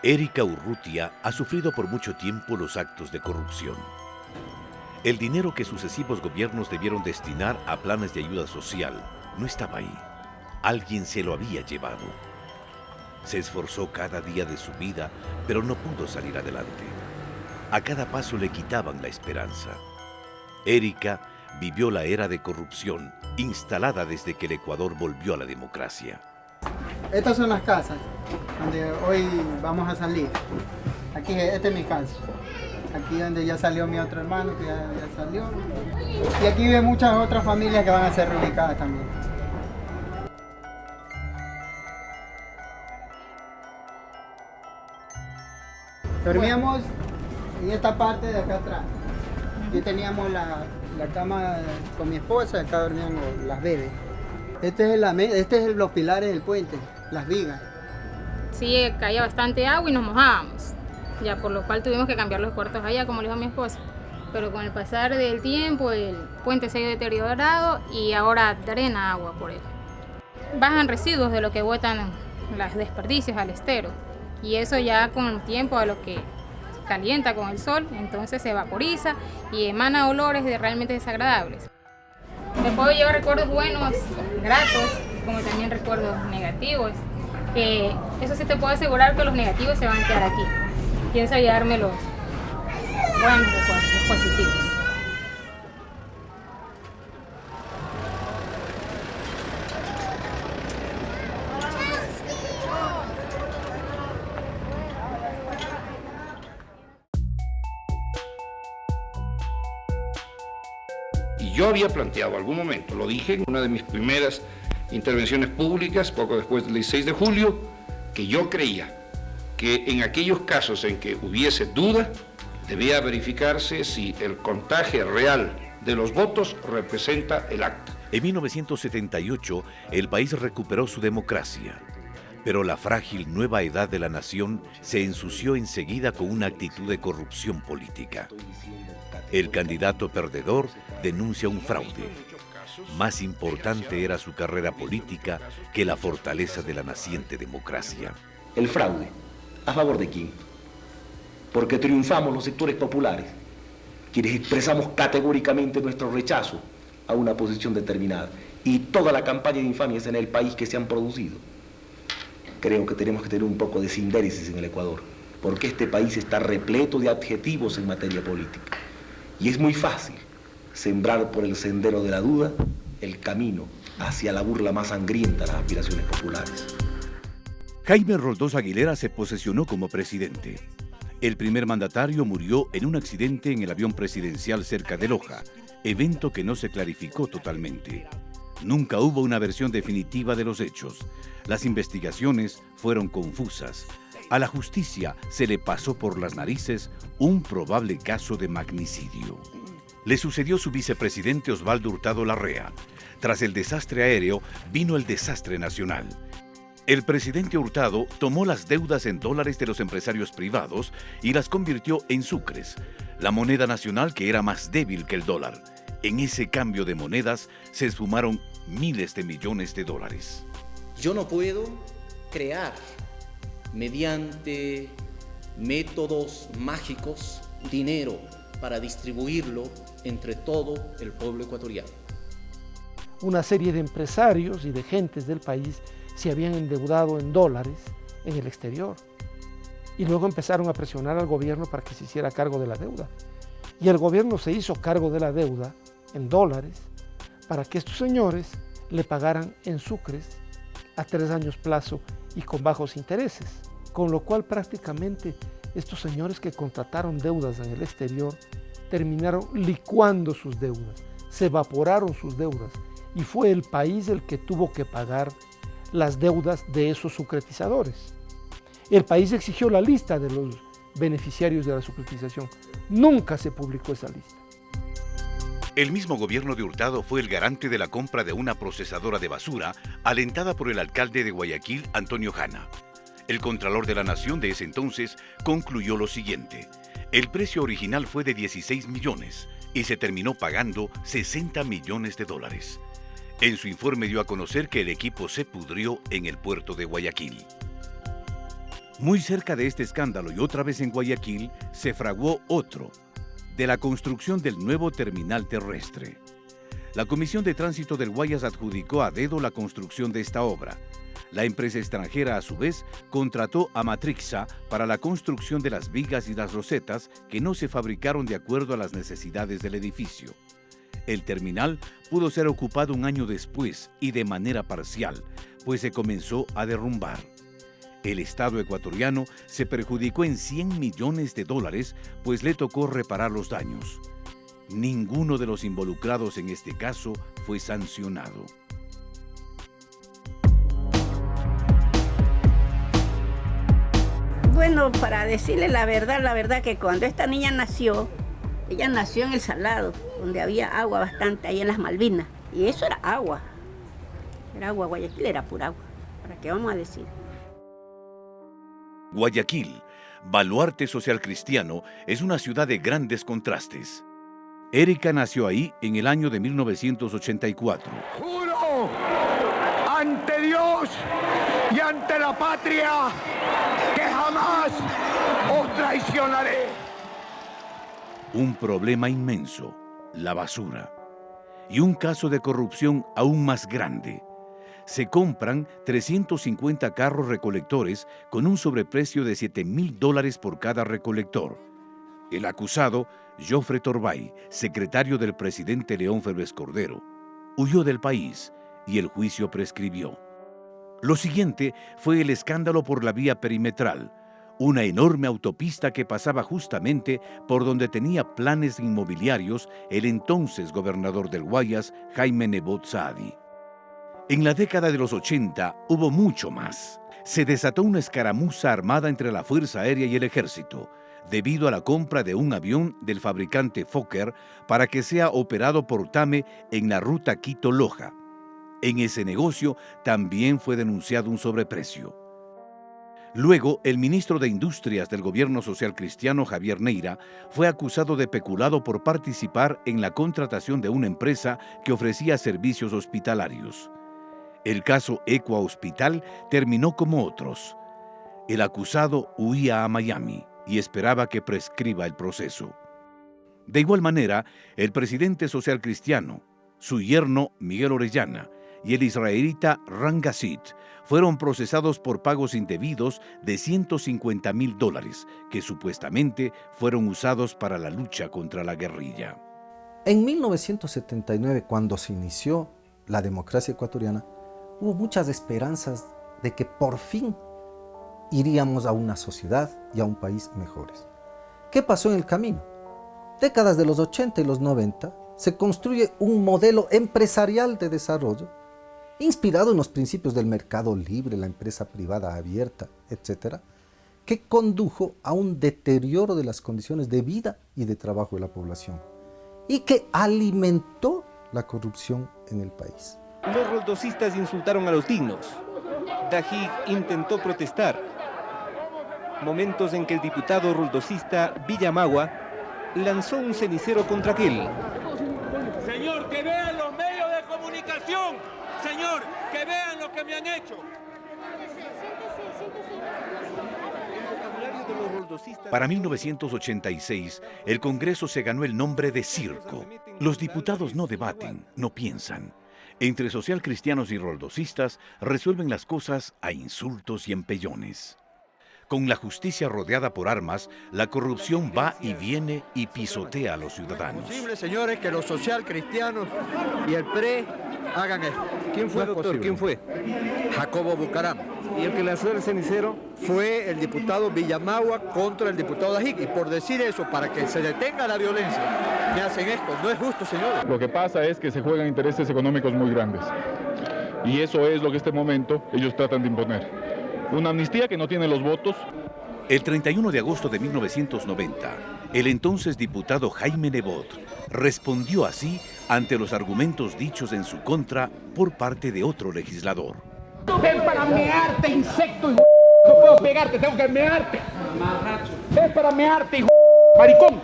Erika Urrutia ha sufrido por mucho tiempo los actos de corrupción. El dinero que sucesivos gobiernos debieron destinar a planes de ayuda social no estaba ahí. Alguien se lo había llevado. Se esforzó cada día de su vida, pero no pudo salir adelante. A cada paso le quitaban la esperanza. Erika vivió la era de corrupción instalada desde que el Ecuador volvió a la democracia. Estas son las casas donde hoy vamos a salir. Aquí, esta es mi casa. Aquí donde ya salió mi otro hermano, que ya salió. Y aquí viven muchas otras familias que van a ser reubicadas también. Dormíamos en esta parte de acá atrás. Aquí teníamos la cama con mi esposa, acá dormían las bebés. Este es los pilares del puente, las vigas. Sí, caía bastante agua y nos mojábamos, ya por lo cual tuvimos que cambiar los cuartos allá, como le dijo mi esposa. Pero con el pasar del tiempo el puente se ha ido deteriorado y ahora drena agua por él. Bajan residuos de lo que botan las desperdicios al estero y eso ya con el tiempo a lo que calienta con el sol, entonces se vaporiza y emana olores realmente desagradables. Me puedo llevar recuerdos buenos, gratos, como también recuerdos negativos. Eso sí te puedo asegurar que los negativos se van a quedar aquí. Pienso llevarme los buenos recuerdos, los positivos. Y yo había planteado algún momento, lo dije en una de mis primeras intervenciones públicas, poco después del 16 de julio, que yo creía que en aquellos casos en que hubiese duda, debía verificarse si el contagio real de los votos representa el acta. En 1978, el país recuperó su democracia, pero la frágil nueva edad de la nación se ensució enseguida con una actitud de corrupción política. El candidato perdedor denuncia un fraude. Más importante era su carrera política que la fortaleza de la naciente democracia. El fraude, ¿a favor de quién? Porque triunfamos los sectores populares, quienes expresamos categóricamente nuestro rechazo a una posición determinada, y toda la campaña de infamias en el país que se han producido. Creo que tenemos que tener un poco de sindéresis en el Ecuador, porque este país está repleto de adjetivos en materia política. Y es muy fácil sembrar por el sendero de la duda el camino hacia la burla más sangrienta de las aspiraciones populares. Jaime Roldós Aguilera se posesionó como presidente. El primer mandatario murió en un accidente en el avión presidencial cerca de Loja, evento que no se clarificó totalmente. Nunca hubo una versión definitiva de los hechos. Las investigaciones fueron confusas. A la justicia se le pasó por las narices un probable caso de magnicidio. Le sucedió su vicepresidente Osvaldo Hurtado Larrea. Tras el desastre aéreo vino el desastre nacional. El presidente Hurtado tomó las deudas en dólares de los empresarios privados y las convirtió en sucres, la moneda nacional que era más débil que el dólar. En ese cambio de monedas se esfumaron miles de millones de dólares. Yo no puedo crear mediante métodos mágicos dinero para distribuirlo entre todo el pueblo ecuatoriano. Una serie de empresarios y de gentes del país se habían endeudado en dólares en el exterior y luego empezaron a presionar al gobierno para que se hiciera cargo de la deuda. Y el gobierno se hizo cargo de la deuda en dólares para que estos señores le pagaran en sucres a 3 años plazo y con bajos intereses, con lo cual prácticamente estos señores que contrataron deudas en el exterior terminaron licuando sus deudas, se evaporaron sus deudas y fue el país el que tuvo que pagar las deudas de esos sucretizadores. El país exigió la lista de los beneficiarios de la sucretización. Nunca se publicó esa lista. El mismo gobierno de Hurtado fue el garante de la compra de una procesadora de basura alentada por el alcalde de Guayaquil, Antonio Jana. El Contralor de la Nación de ese entonces concluyó lo siguiente: el precio original fue de 16 millones y se terminó pagando 60 millones de dólares. En su informe dio a conocer que el equipo se pudrió en el puerto de Guayaquil. Muy cerca de este escándalo y otra vez en Guayaquil, se fraguó otro, de la construcción del nuevo terminal terrestre. La Comisión de Tránsito del Guayas adjudicó a dedo la construcción de esta obra. La empresa extranjera, a su vez, contrató a Matrixa para la construcción de las vigas y las rosetas que no se fabricaron de acuerdo a las necesidades del edificio. El terminal pudo ser ocupado un año después y de manera parcial, pues se comenzó a derrumbar. El Estado ecuatoriano se perjudicó en $100 millones, pues le tocó reparar los daños. Ninguno de los involucrados en este caso fue sancionado. Bueno, para decirle la verdad que cuando esta niña nació, ella nació en El Salado, donde había agua bastante, ahí en las Malvinas. Y eso era agua. Era agua, Guayaquil era pura agua. ¿Para qué vamos a decir? Guayaquil, baluarte social cristiano, es una ciudad de grandes contrastes. Erika nació ahí en el año de 1984. ¡Juro ante Dios y ante la patria que jamás os traicionaré! Un problema inmenso, la basura. Y un caso de corrupción aún más grande. Se compran 350 carros recolectores con un sobreprecio de $7.000 por cada recolector. El acusado, Jofre Torbay, secretario del presidente León Febres Cordero, huyó del país y el juicio prescribió. Lo siguiente fue el escándalo por la vía perimetral, una enorme autopista que pasaba justamente por donde tenía planes inmobiliarios el entonces gobernador del Guayas, Jaime Nebot Saadi. En la década de los 80 hubo mucho más. Se desató una escaramuza armada entre la Fuerza Aérea y el Ejército, debido a la compra de un avión del fabricante Fokker para que sea operado por TAME en la ruta Quito-Loja. En ese negocio también fue denunciado un sobreprecio. Luego, el ministro de Industrias del gobierno social cristiano, Javier Neira, fue acusado de peculado por participar en la contratación de una empresa que ofrecía servicios hospitalarios. El caso Equa Hospital terminó como otros. El acusado huía a Miami y esperaba que prescriba el proceso. De igual manera, el presidente social cristiano, su yerno Miguel Orellana y el israelita Ran Gassit fueron procesados por pagos indebidos de $150.000 que supuestamente fueron usados para la lucha contra la guerrilla. En 1979, cuando se inició la democracia ecuatoriana, hubo muchas esperanzas de que por fin iríamos a una sociedad y a un país mejores. ¿Qué pasó en el camino? Décadas de los 80 y los 90 se construye un modelo empresarial de desarrollo inspirado en los principios del mercado libre, la empresa privada abierta, etc., que condujo a un deterioro de las condiciones de vida y de trabajo de la población y que alimentó la corrupción en el país. Los roldosistas insultaron a los dignos. Dajig intentó protestar. Momentos en que el diputado roldosista Villamagua lanzó un cenicero contra aquel. Señor, que vean los medios de comunicación. Señor, que vean lo que me han hecho. Para 1986, el Congreso se ganó el nombre de circo. Los diputados no debaten, no piensan. Entre socialcristianos y roldosistas resuelven las cosas a insultos y empellones. Con la justicia rodeada por armas, la corrupción va y viene y pisotea a los ciudadanos. Es posible, señores, que los socialcristianos y el PRE hagan esto. ¿Quién fue, doctor? ¿Quién fue? Jacobo Bucaram. ¿Y el que lanzó el cenicero? Fue el diputado Villamagua contra el diputado Dajig. Y por decir eso, para que se detenga la violencia, me hacen esto. No es justo, señores. Lo que pasa es que se juegan intereses económicos muy grandes. Y eso es lo que en este momento ellos tratan de imponer. Una amnistía que no tiene los votos. El 31 de agosto de 1990, el entonces diputado Jaime Nebot respondió así ante los argumentos dichos en su contra por parte de otro legislador. Ven para mearte, insecto, hijo. No puedo pegarte, tengo que mearte. Ven para mearte, hijo. Maricón.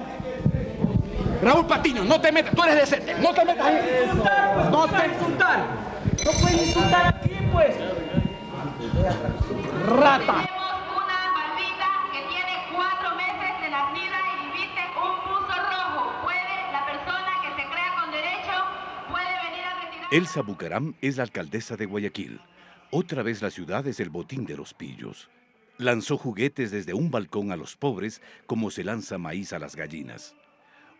Raúl Patiño, no te metas, tú eres decente. No te metas ahí. No te insultar. No puedes insultar aquí, pues. Rata. Elsa Bucaram es la alcaldesa de Guayaquil. Otra vez la ciudad es el botín de los pillos. Lanzó juguetes desde un balcón a los pobres como se lanza maíz a las gallinas.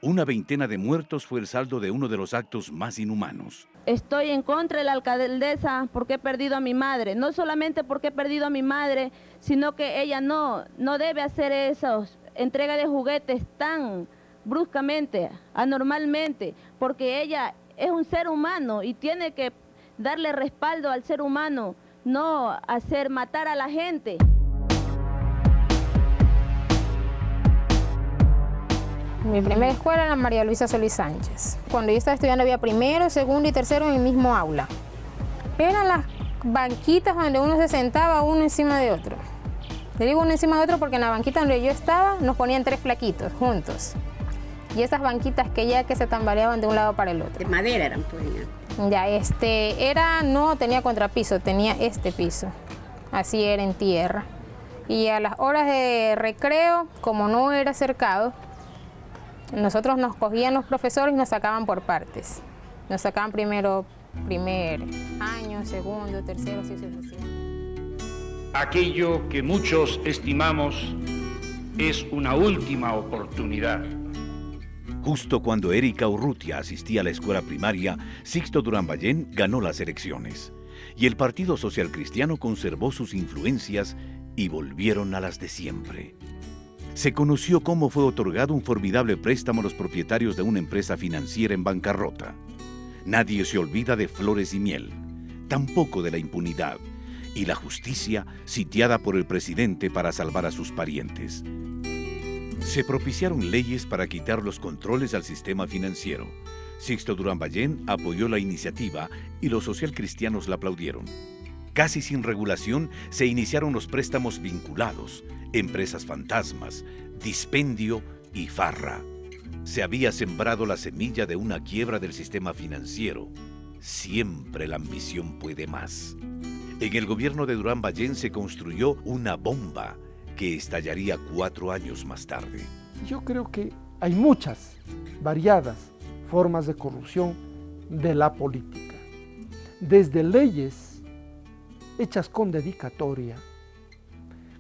Una veintena de muertos fue el saldo de uno de los actos más inhumanos. Estoy en contra de la alcaldesa porque he perdido a mi madre. No solamente porque he perdido a mi madre, sino que ella no debe hacer esos entrega de juguetes tan bruscamente, anormalmente, porque ella es un ser humano y tiene que darle respaldo al ser humano, no hacer matar a la gente. Mi primera escuela era la María Luisa Solís Sánchez. Cuando yo estaba estudiando había primero, segundo y tercero en el mismo aula. Eran las banquitas donde uno se sentaba uno encima de otro. Le digo uno encima de otro porque en la banquita donde yo estaba nos ponían 3 flaquitos juntos. Y esas banquitas que se tambaleaban de un lado para el otro. De madera eran, pues. Ya, no tenía contrapiso, tenía este piso. Así era en tierra. Y a las horas de recreo, como no era cercado, nosotros nos cogían los profesores y nos sacaban por partes. Nos sacaban primer año, segundo, tercero, así sucesivamente. Aquello que muchos estimamos es una última oportunidad. Justo cuando Erika Urrutia asistía a la escuela primaria, Sixto Durán Ballén ganó las elecciones. Y el Partido Social Cristiano conservó sus influencias y volvieron a las de siempre. Se conoció cómo fue otorgado un formidable préstamo a los propietarios de una empresa financiera en bancarrota. Nadie se olvida de Flores y Miel, tampoco de la impunidad, y la justicia sitiada por el presidente para salvar a sus parientes. Se propiciaron leyes para quitar los controles al sistema financiero. Sixto Durán Ballén apoyó la iniciativa y los socialcristianos la aplaudieron. Casi sin regulación se iniciaron los préstamos vinculados, empresas fantasmas, dispendio y farra. Se había sembrado la semilla de una quiebra del sistema financiero. Siempre la ambición puede más. En el gobierno de Durán Ballén se construyó una bomba que estallaría 4 años más tarde. Yo creo que hay muchas, variadas formas de corrupción de la política. Desde leyes hechas con dedicatoria,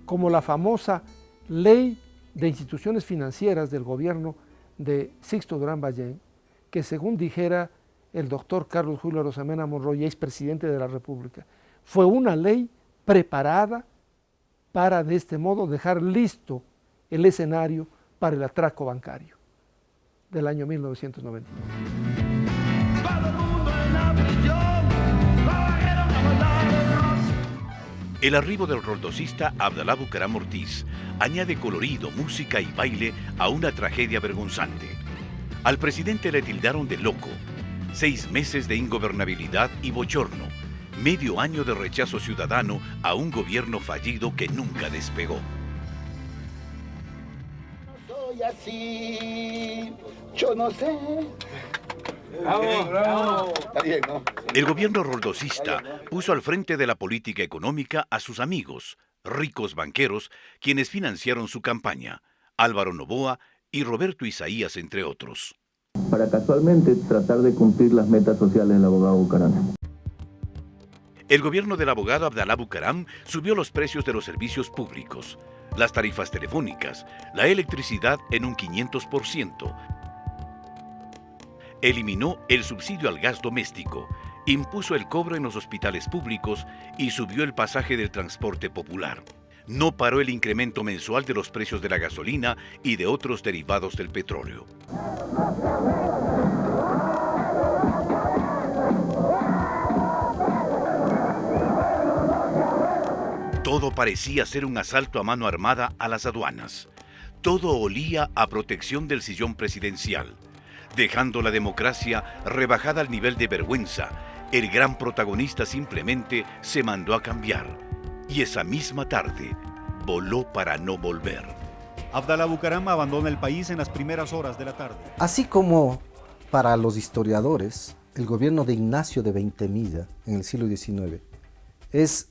como la famosa Ley de Instituciones Financieras del gobierno de Sixto Durán Ballén, que según dijera el doctor Carlos Julio Arosemena Monroy, expresidente de la República, fue una ley preparada para de este modo dejar listo el escenario para el atraco bancario del año 1999. El arribo del roldosista Abdalá Bucaram Ortiz añade colorido, música y baile a una tragedia vergonzante. Al presidente le tildaron de loco, 6 meses de ingobernabilidad y bochorno, medio año de rechazo ciudadano a un gobierno fallido que nunca despegó. No soy así, yo no sé. Bravo, bravo. Está bien, ¿no? El gobierno roldosista puso al frente de la política económica a sus amigos, ricos banqueros, quienes financiaron su campaña, Álvaro Noboa y Roberto Isaías, entre otros. Para casualmente tratar de cumplir las metas sociales del abogado Bucaram. El gobierno del abogado Abdalá Bucaram subió los precios de los servicios públicos, las tarifas telefónicas, la electricidad en un 500%. Eliminó el subsidio al gas doméstico, impuso el cobro en los hospitales públicos y subió el pasaje del transporte popular. No paró el incremento mensual de los precios de la gasolina y de otros derivados del petróleo. Todo parecía ser un asalto a mano armada a las aduanas. Todo olía a protección del sillón presidencial. Dejando la democracia rebajada al nivel de vergüenza, el gran protagonista simplemente se mandó a cambiar. Y esa misma tarde, voló para no volver. Abdalá Bucaram abandona el país en las primeras horas de la tarde. Así como para los historiadores, el gobierno de Ignacio de Veintemilla en el siglo XIX es,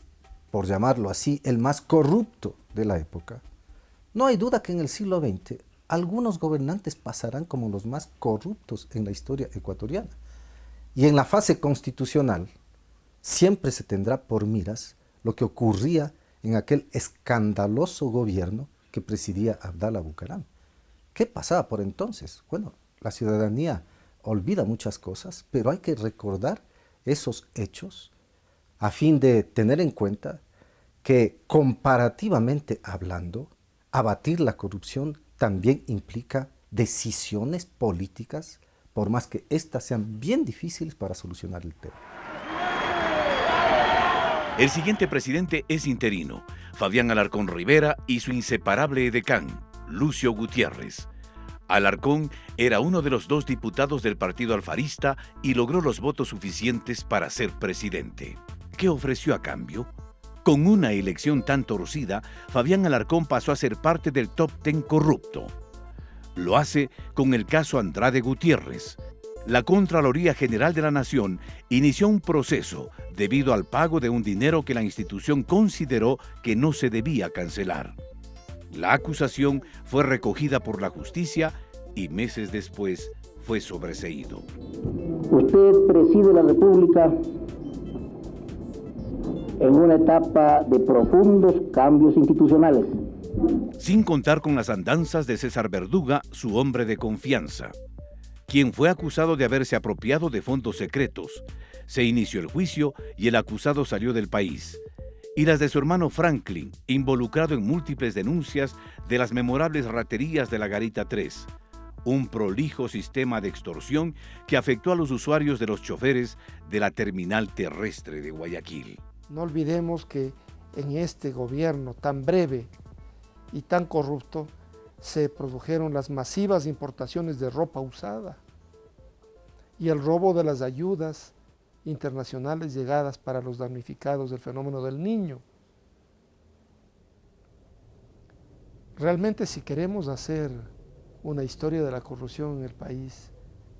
por llamarlo así, el más corrupto de la época. No hay duda que en el siglo XX algunos gobernantes pasarán como los más corruptos en la historia ecuatoriana. Y en la fase constitucional siempre se tendrá por miras lo que ocurría en aquel escandaloso gobierno que presidía Abdalá Bucaram. ¿Qué pasaba por entonces? Bueno, la ciudadanía olvida muchas cosas, pero hay que recordar esos hechos a fin de tener en cuenta que comparativamente hablando, abatir la corrupción también implica decisiones políticas, por más que éstas sean bien difíciles para solucionar el tema. El siguiente presidente es interino, Fabián Alarcón Rivera y su inseparable edecán, Lucio Gutiérrez. Alarcón era uno de los 2 diputados del partido alfarista y logró los votos suficientes para ser presidente. ¿Qué ofreció a cambio? Con una elección tan torcida, Fabián Alarcón pasó a ser parte del top 10 corrupto. Lo hace con el caso Andrade Gutiérrez. La Contraloría General de la Nación inició un proceso debido al pago de un dinero que la institución consideró que no se debía cancelar. La acusación fue recogida por la justicia y meses después fue sobreseído. Usted preside la República en una etapa de profundos cambios institucionales. Sin contar con las andanzas de César Verduga, su hombre de confianza, quien fue acusado de haberse apropiado de fondos secretos. Se inició el juicio y el acusado salió del país. Y las de su hermano Franklin, involucrado en múltiples denuncias de las memorables raterías de la Garita 3, un prolijo sistema de extorsión que afectó a los usuarios de los choferes de la terminal terrestre de Guayaquil. No olvidemos que en este gobierno tan breve y tan corrupto se produjeron las masivas importaciones de ropa usada y el robo de las ayudas internacionales llegadas para los damnificados del fenómeno del Niño. Realmente, si queremos hacer una historia de la corrupción en el país,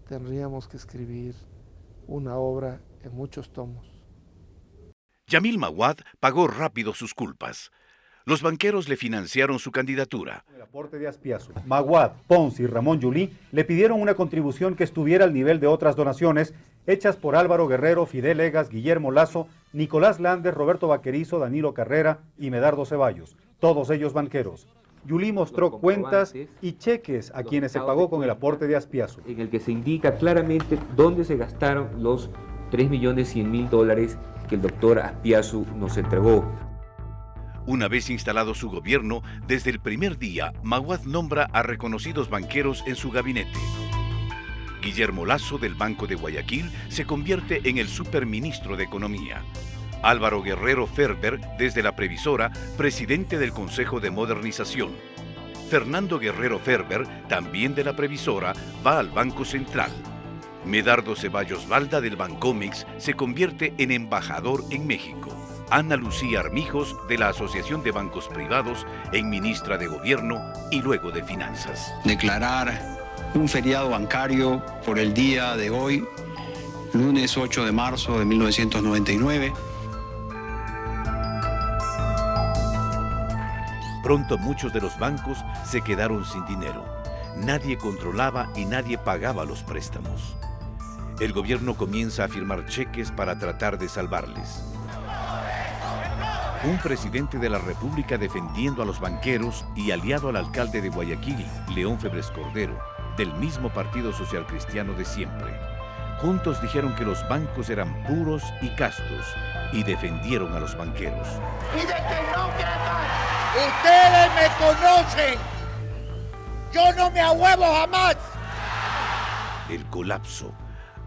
tendríamos que escribir una obra en muchos tomos. Yamil Maguad pagó rápido sus culpas. Los banqueros le financiaron su candidatura. El aporte de Aspiazu, Maguad, Pons y Ramón Yulí le pidieron una contribución que estuviera al nivel de otras donaciones hechas por Álvaro Guerrero, Fidel Egas, Guillermo Lazo, Nicolás Landes, Roberto Vaquerizo, Danilo Carrera y Medardo Ceballos, todos ellos banqueros. Yulí mostró cuentas y cheques a quienes se pagó con el aporte de Aspiazu. En el que se indica claramente dónde se gastaron los $3.100.000 que el doctor Aspiazu nos entregó. Una vez instalado su gobierno, desde el primer día, Maguad nombra a reconocidos banqueros en su gabinete. Guillermo Lazo, del Banco de Guayaquil, se convierte en el superministro de Economía. Álvaro Guerrero Ferber, desde la Previsora, presidente del Consejo de Modernización. Fernando Guerrero Ferber, también de la Previsora, va al Banco Central. Medardo Ceballos Balda, del Bancomex, se convierte en embajador en México. Ana Lucía Armijos, de la Asociación de Bancos Privados, en ministra de Gobierno y luego de Finanzas. Declarar un feriado bancario por el día de hoy, lunes 8 de marzo de 1999. Pronto muchos de los bancos se quedaron sin dinero. Nadie controlaba y nadie pagaba los préstamos. El gobierno comienza a firmar cheques para tratar de salvarles. Un presidente de la República defendiendo a los banqueros y aliado al alcalde de Guayaquil, León Febres Cordero, del mismo Partido Social Cristiano de siempre. Juntos dijeron que los bancos eran puros y castos y defendieron a los banqueros. Y de que no quieran, ustedes me conocen, yo no me ahuevo jamás. El colapso,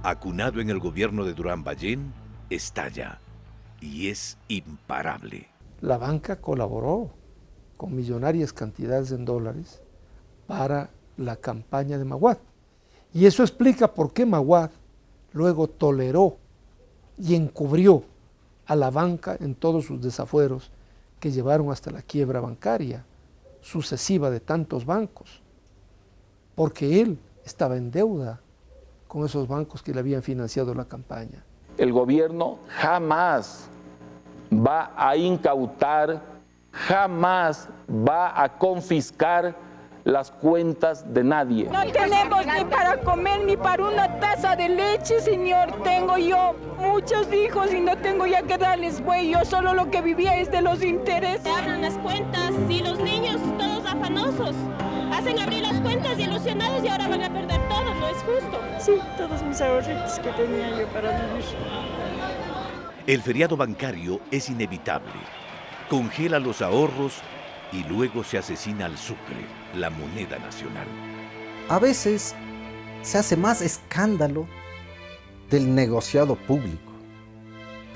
acunado en el gobierno de Durán Ballén, estalla y es imparable. La banca colaboró con millonarias cantidades en dólares para la campaña de Maguad. Y eso explica por qué Maguad luego toleró y encubrió a la banca en todos sus desafueros que llevaron hasta la quiebra bancaria sucesiva de tantos bancos, porque él estaba en deuda con esos bancos que le habían financiado la campaña. El gobierno jamás va a incautar, jamás va a confiscar las cuentas de nadie. No tenemos ni para comer ni para una taza de leche, señor. Tengo yo muchos hijos y no tengo ya que darles buey. Yo solo lo que vivía es de los intereses. Abran las cuentas y los niños todos afanosos. Hacen abrir las cuentas y ilusionados y ahora van a perder todo, no es justo. Sí, todos mis ahorritos que tenía yo para vivir. El feriado bancario es inevitable. Congela los ahorros y luego se asesina al sucre, la moneda nacional. A veces se hace más escándalo del negociado público.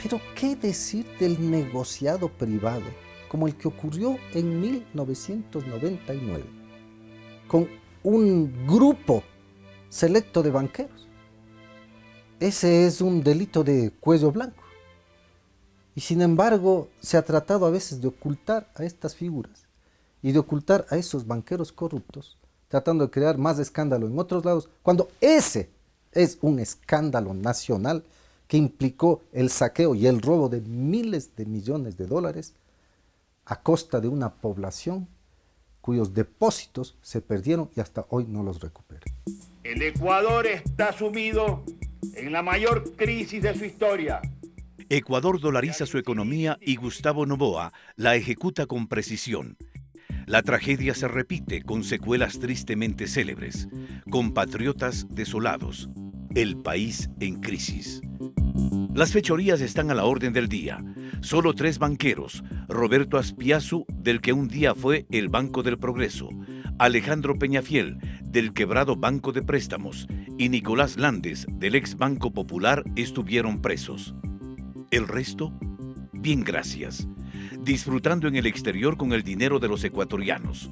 Pero ¿qué decir del negociado privado, como el que ocurrió en 1999, con un grupo selecto de banqueros? Ese es un delito de cuello blanco. Y sin embargo, se ha tratado a veces de ocultar a estas figuras y de ocultar a esos banqueros corruptos, tratando de crear más escándalo en otros lados, cuando ese es un escándalo nacional que implicó el saqueo y el robo de miles de millones de dólares a costa de una población cuyos depósitos se perdieron y hasta hoy no los recuperan. El Ecuador está sumido en la mayor crisis de su historia. Ecuador dolariza su economía y Gustavo Noboa la ejecuta con precisión. La tragedia se repite con secuelas tristemente célebres, compatriotas desolados, el país en crisis. Las fechorías están a la orden del día. Solo 3 banqueros, Roberto Aspiazu, del que un día fue el Banco del Progreso, Alejandro Peñafiel, del quebrado Banco de Préstamos, y Nicolás Landes, del ex Banco Popular, estuvieron presos. El resto, bien gracias, disfrutando en el exterior con el dinero de los ecuatorianos.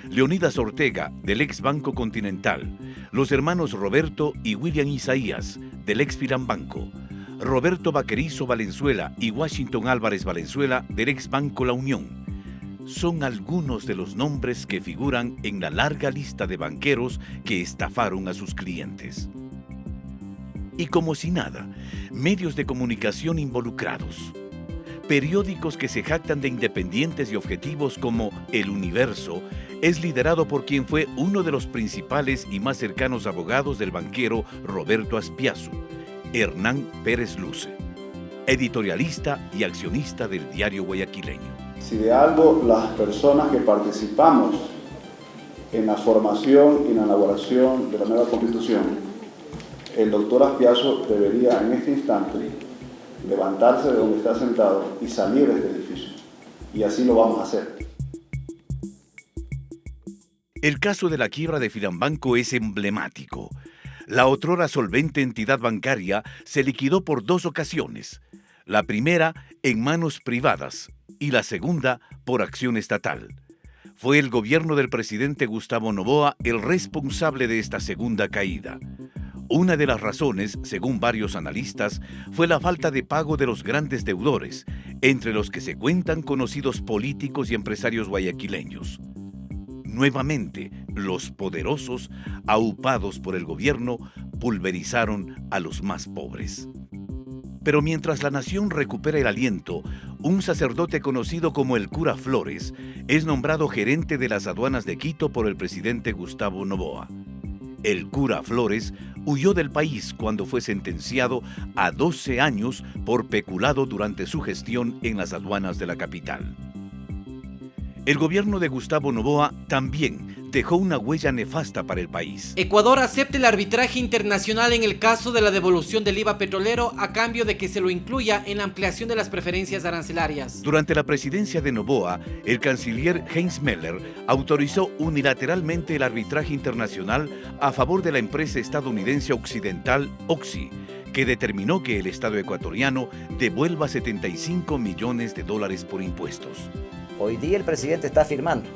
Leonidas Ortega, del ex Banco Continental, los hermanos Roberto y William Isaías, del ex Filambanco, Roberto Vaquerizo Valenzuela y Washington Álvarez Valenzuela, del ex Banco La Unión. Son algunos de los nombres que figuran en la larga lista de banqueros que estafaron a sus clientes. Y como si nada, medios de comunicación involucrados. Periódicos que se jactan de independientes y objetivos como El Universo es liderado por quien fue uno de los principales y más cercanos abogados del banquero Roberto Aspiazu, Hernán Pérez Luce, editorialista y accionista del diario guayaquileño. Si de algo las personas que participamos en la formación y en la elaboración de la nueva Constitución, el doctor Aspiazu debería en este instante levantarse de donde está sentado y salir de este edificio. Y así lo vamos a hacer. El caso de la quiebra de Filambanco es emblemático. La otrora solvente entidad bancaria se liquidó por 2 ocasiones. La primera en manos privadas y la segunda por acción estatal. Fue el gobierno del presidente Gustavo Noboa el responsable de esta segunda caída. Una de las razones, según varios analistas, fue la falta de pago de los grandes deudores, entre los que se cuentan conocidos políticos y empresarios guayaquileños. Nuevamente, los poderosos, aupados por el gobierno, pulverizaron a los más pobres. Pero mientras la nación recupera el aliento, un sacerdote conocido como el cura Flores es nombrado gerente de las aduanas de Quito por el presidente Gustavo Noboa. El cura Flores huyó del país cuando fue sentenciado a 12 años por peculado durante su gestión en las aduanas de la capital. El gobierno de Gustavo Noboa también dejó una huella nefasta para el país. Ecuador acepta el arbitraje internacional en el caso de la devolución del IVA petrolero a cambio de que se lo incluya en la ampliación de las preferencias arancelarias. Durante la presidencia de Noboa, el canciller Heinz Meller autorizó unilateralmente el arbitraje internacional a favor de la empresa estadounidense occidental Oxy, que determinó que el Estado ecuatoriano devuelva $75 millones por impuestos. Hoy día el presidente está firmando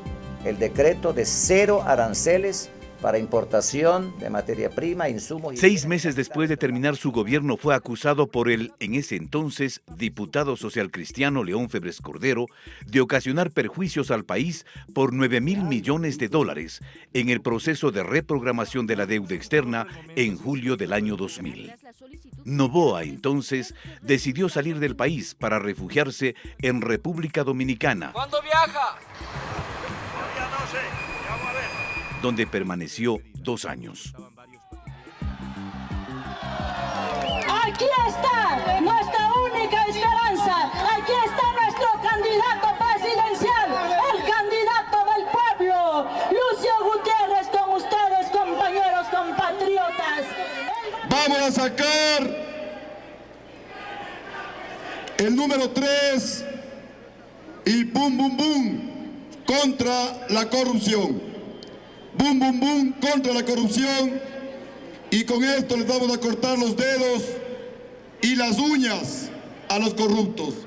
el decreto de 0 aranceles para importación de materia prima, insumos... 6 meses después de terminar su gobierno fue acusado por el, en ese entonces, diputado socialcristiano León Febres Cordero de ocasionar perjuicios al país por $9.000 millones en el proceso de reprogramación de la deuda externa en julio del año 2000. Noboa, entonces, decidió salir del país para refugiarse en República Dominicana. ¿Cuándo viaja? Todavía no sé, vamos a ver. donde permaneció 2 años. Aquí está nuestra única esperanza, aquí está nuestro candidato presidencial, el candidato del pueblo, Lucio Gutiérrez, con ustedes, compañeros, compatriotas. Vamos a sacar el número 3 y bum bum bum contra la corrupción. Bum bum bum contra la corrupción, y con esto les vamos a cortar los dedos y las uñas a los corruptos.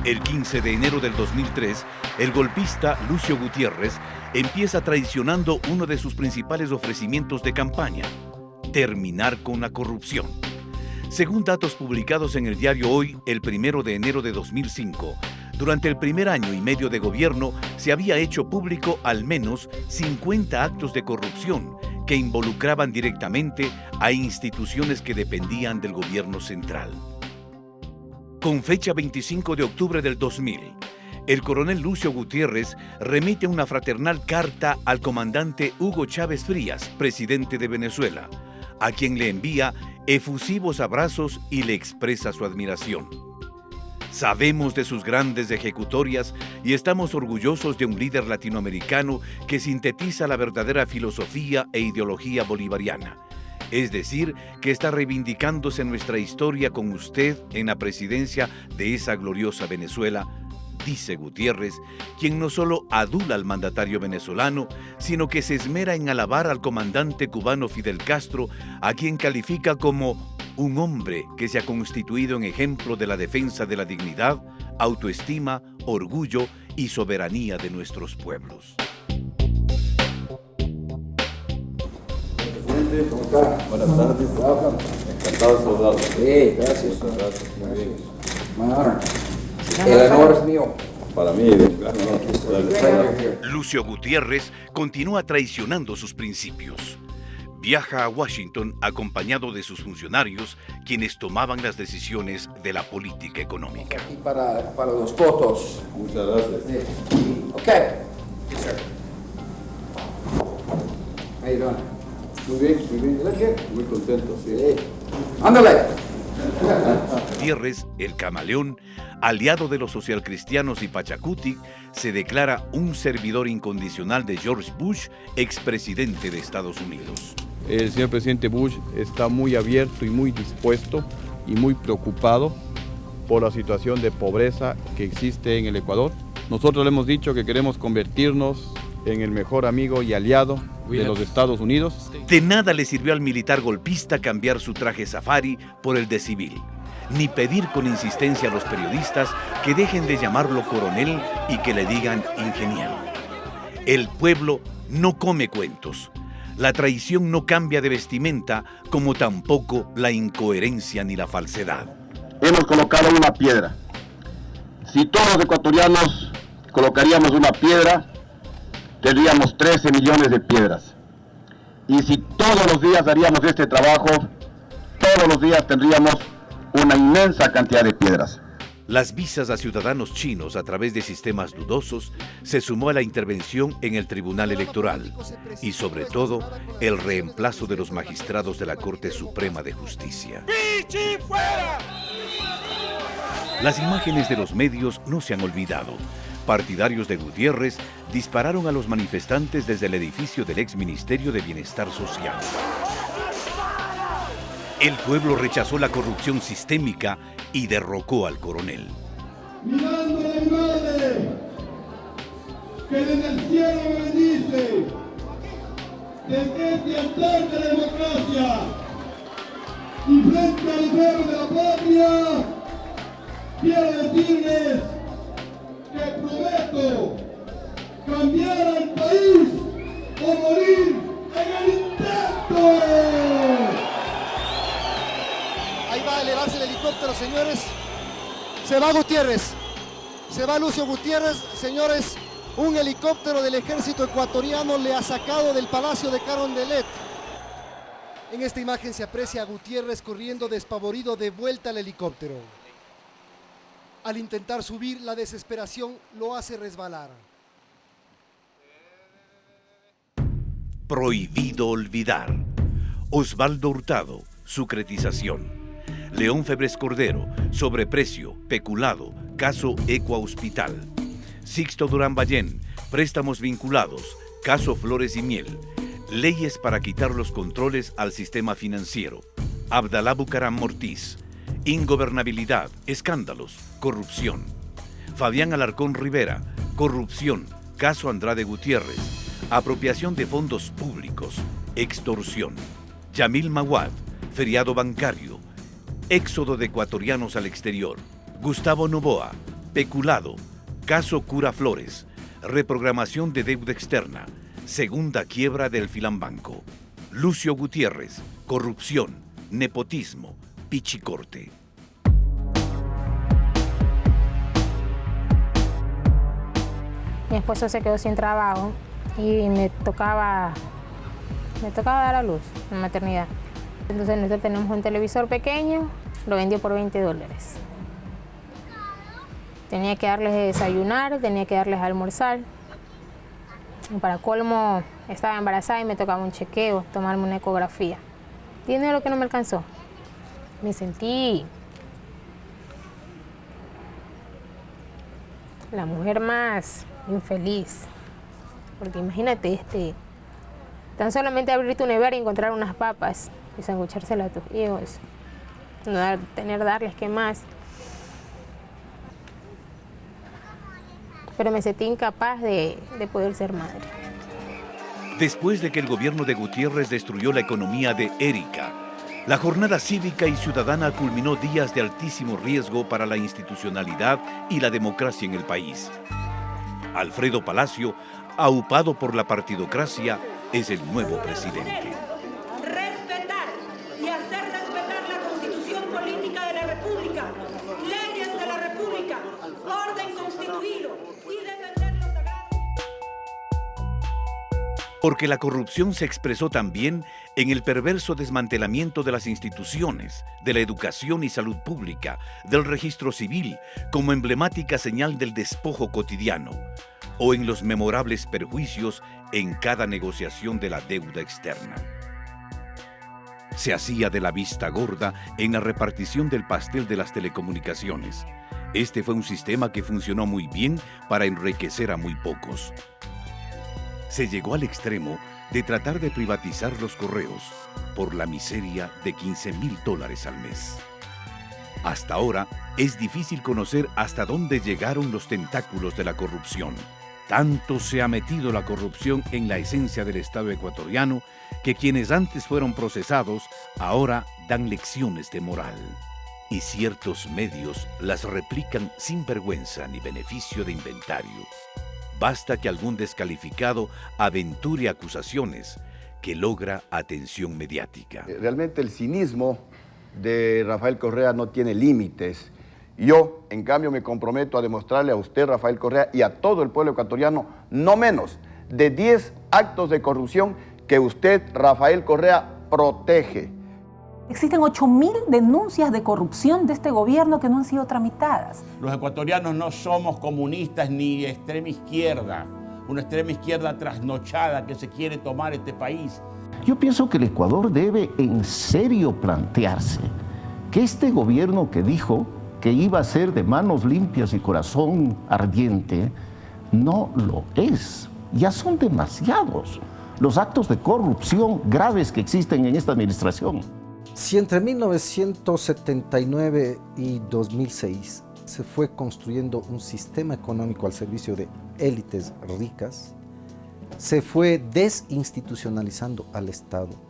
El 15 de enero del 2003, el golpista Lucio Gutiérrez empieza traicionando uno de sus principales ofrecimientos de campaña: terminar con la corrupción. Según datos publicados en el diario Hoy, el 1 de enero de 2005, durante el primer año y medio de gobierno se había hecho público al menos 50 actos de corrupción que involucraban directamente a instituciones que dependían del gobierno central. Con fecha 25 de octubre del 2000, el coronel Lucio Gutiérrez remite una fraternal carta al comandante Hugo Chávez Frías, presidente de Venezuela, a quien le envía efusivos abrazos y le expresa su admiración. Sabemos de sus grandes ejecutorias y estamos orgullosos de un líder latinoamericano que sintetiza la verdadera filosofía e ideología bolivariana. Es decir, que está reivindicándose nuestra historia con usted en la presidencia de esa gloriosa Venezuela, dice Gutiérrez, quien no solo adula al mandatario venezolano, sino que se esmera en alabar al comandante cubano Fidel Castro, a quien califica como un hombre que se ha constituido en ejemplo de la defensa de la dignidad, autoestima, orgullo y soberanía de nuestros pueblos. Presidente, ¿cómo está? Buenas tardes. Encantado de saludarlo. Sí, gracias. Muy bien. El honor es mío. Para mí, Lucio Gutiérrez continúa traicionando sus principios. Viaja a Washington acompañado de sus funcionarios, quienes tomaban las decisiones de la política económica. Y para los fotos. Muchas gracias. Ok. Yes, sir. How you doing? Muy bien, muy bien. Muy contento, sí. ¡Ándale! Gutiérrez, el camaleón, aliado de los socialcristianos y Pachacuti, se declara un servidor incondicional de George Bush, expresidente de Estados Unidos. El señor presidente Bush está muy abierto y muy dispuesto y muy preocupado por la situación de pobreza que existe en el Ecuador. Nosotros le hemos dicho que queremos convertirnos en el mejor amigo y aliado de los Estados Unidos. De nada le sirvió al militar golpista cambiar su traje safari por el de civil, ni pedir con insistencia a los periodistas que dejen de llamarlo coronel y que le digan ingeniero. El pueblo no come cuentos. La traición no cambia de vestimenta, como tampoco la incoherencia ni la falsedad. Hemos colocado una piedra. Si todos los ecuatorianos colocaríamos una piedra, tendríamos 13 millones de piedras. Y si todos los días haríamos este trabajo, todos los días tendríamos una inmensa cantidad de piedras. Las visas a ciudadanos chinos a través de sistemas dudosos se sumó a la intervención en el Tribunal Electoral y, sobre todo, el reemplazo de los magistrados de la Corte Suprema de Justicia. ¡Pichi fuera! Las imágenes de los medios no se han olvidado. Partidarios de Gutiérrez dispararon a los manifestantes desde el edificio del ex Ministerio de Bienestar Social. El pueblo rechazó la corrupción sistémica y derrocó al coronel. Mirando a mi madre, que desde el cielo me bendice, desde este altar de la democracia y frente al pueblo de la patria, quiero decirles que prometo cambiar al país o morir en el intento. Ahí va a elevarse el helicóptero, señores. Se va Gutiérrez. Se va Lucio Gutiérrez. Señores, un helicóptero del ejército ecuatoriano le ha sacado del Palacio de Carondelet. En esta imagen se aprecia a Gutiérrez corriendo despavorido de vuelta al helicóptero. Al intentar subir, la desesperación lo hace resbalar. Prohibido olvidar. Osvaldo Hurtado, sucretización. León Febres Cordero, sobreprecio, peculado, caso Equa Hospital. Sixto Durán Ballén, préstamos vinculados, caso Flores y Miel. Leyes para quitar los controles al sistema financiero. Abdalá Bucaram Mortiz. Ingobernabilidad, escándalos, corrupción. Fabián Alarcón Rivera, corrupción, caso Andrade Gutiérrez. Apropiación de fondos públicos, extorsión. Yamil Maguad, feriado bancario. Éxodo de ecuatorianos al exterior. Gustavo Noboa, peculado, caso Cura Flores. Reprogramación de deuda externa. Segunda quiebra del Filambanco. Lucio Gutiérrez, corrupción, nepotismo, pichicorte. Mi esposo se quedó sin trabajo y me tocaba dar a luz en maternidad. Entonces nosotros tenemos un televisor pequeño, lo vendió por $20. Tenía que darles de desayunar, tenía que darles de almorzar. Y para colmo, estaba embarazada y me tocaba un chequeo, tomarme una ecografía. Dinero que no me alcanzó. Me sentí la mujer más infeliz. Porque imagínate, tan solamente abrir tu nevera y encontrar unas papas y sanguchárselas a tus hijos. No darles qué más. Pero me sentí incapaz de poder ser madre. Después de que el gobierno de Gutiérrez destruyó la economía de Erika, la jornada cívica y ciudadana culminó días de altísimo riesgo para la institucionalidad y la democracia en el país. Alfredo Palacio, aupado por la partidocracia, es el nuevo presidente. Respetar y hacer respetar la Constitución Política de la República, leyes de la República, orden constituido y defender los sagrados. Porque la corrupción se expresó también en el perverso desmantelamiento de las instituciones, de la educación y salud pública, del registro civil, como emblemática señal del despojo cotidiano, o en los memorables perjuicios en cada negociación de la deuda externa. Se hacía de la vista gorda en la repartición del pastel de las telecomunicaciones. Este fue un sistema que funcionó muy bien para enriquecer a muy pocos. Se llegó al extremo de tratar de privatizar los correos por la miseria de $15,000 al mes. Hasta ahora es difícil conocer hasta dónde llegaron los tentáculos de la corrupción. Tanto se ha metido la corrupción en la esencia del Estado ecuatoriano que quienes antes fueron procesados ahora dan lecciones de moral. Y ciertos medios las replican sin vergüenza ni beneficio de inventario. Basta que algún descalificado aventure acusaciones que logra atención mediática. Realmente el cinismo de Rafael Correa no tiene límites. Yo, en cambio, me comprometo a demostrarle a usted, Rafael Correa, y a todo el pueblo ecuatoriano, no menos de 10 actos de corrupción que usted, Rafael Correa, protege. Existen 8.000 denuncias de corrupción de este gobierno que no han sido tramitadas. Los ecuatorianos no somos comunistas ni extrema izquierda, una extrema izquierda trasnochada que se quiere tomar este país. Yo pienso que el Ecuador debe en serio plantearse que este gobierno que dijo que iba a ser de manos limpias y corazón ardiente, no lo es. Ya son demasiados los actos de corrupción graves que existen en esta administración. Si entre 1979 y 2006 se fue construyendo un sistema económico al servicio de élites ricas, se fue desinstitucionalizando al Estado,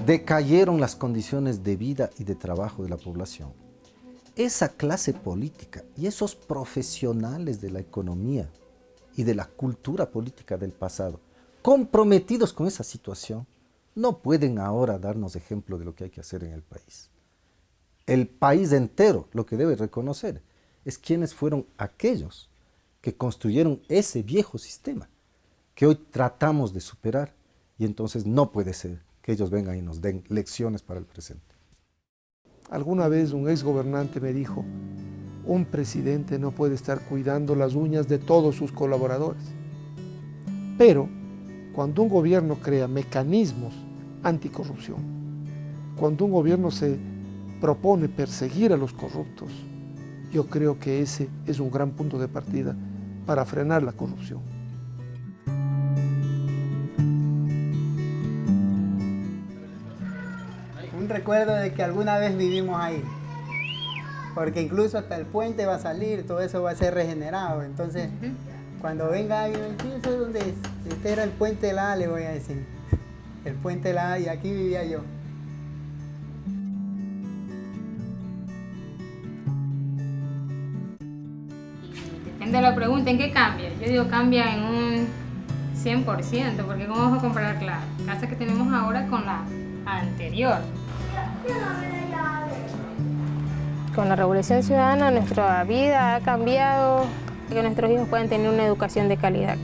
decayeron las condiciones de vida y de trabajo de la población. Esa clase política y esos profesionales de la economía y de la cultura política del pasado, comprometidos con esa situación, no pueden ahora darnos ejemplo de lo que hay que hacer en el país. El país entero lo que debe reconocer es quiénes fueron aquellos que construyeron ese viejo sistema que hoy tratamos de superar, y entonces no puede ser que ellos vengan y nos den lecciones para el presente. Alguna vez un exgobernante me dijo, un presidente no puede estar cuidando las uñas de todos sus colaboradores, pero Cuando un gobierno crea mecanismos anticorrupción, cuando un gobierno se propone perseguir a los corruptos, yo creo que ese es un gran punto de partida para frenar la corrupción. Un recuerdo de que alguna vez vivimos ahí, porque incluso hasta el puente va a salir, todo eso va a ser regenerado. Entonces, cuando venga alguien, ¿eso es dónde es? Este era el puente de la A, le voy a decir. El puente de la A, y aquí vivía yo. Depende de la pregunta, ¿en qué cambia? Yo digo cambia en un 100%, porque ¿cómo vamos a comparar la casa que tenemos ahora con la anterior? Con la Revolución Ciudadana nuestra vida ha cambiado, que nuestros hijos puedan tener una educación de calidad,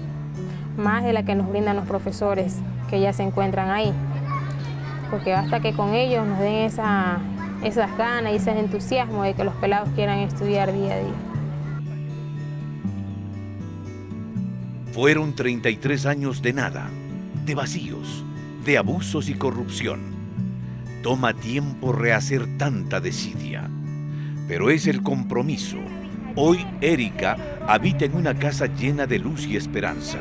más de la que nos brindan los profesores que ya se encuentran ahí, porque basta que con ellos nos den esas ganas y ese entusiasmo de que los pelados quieran estudiar día a día. Fueron 33 años de nada, de vacíos, de abusos y corrupción. Toma tiempo rehacer tanta desidia, pero es el compromiso. Hoy Erika habita en una casa llena de luz y esperanza.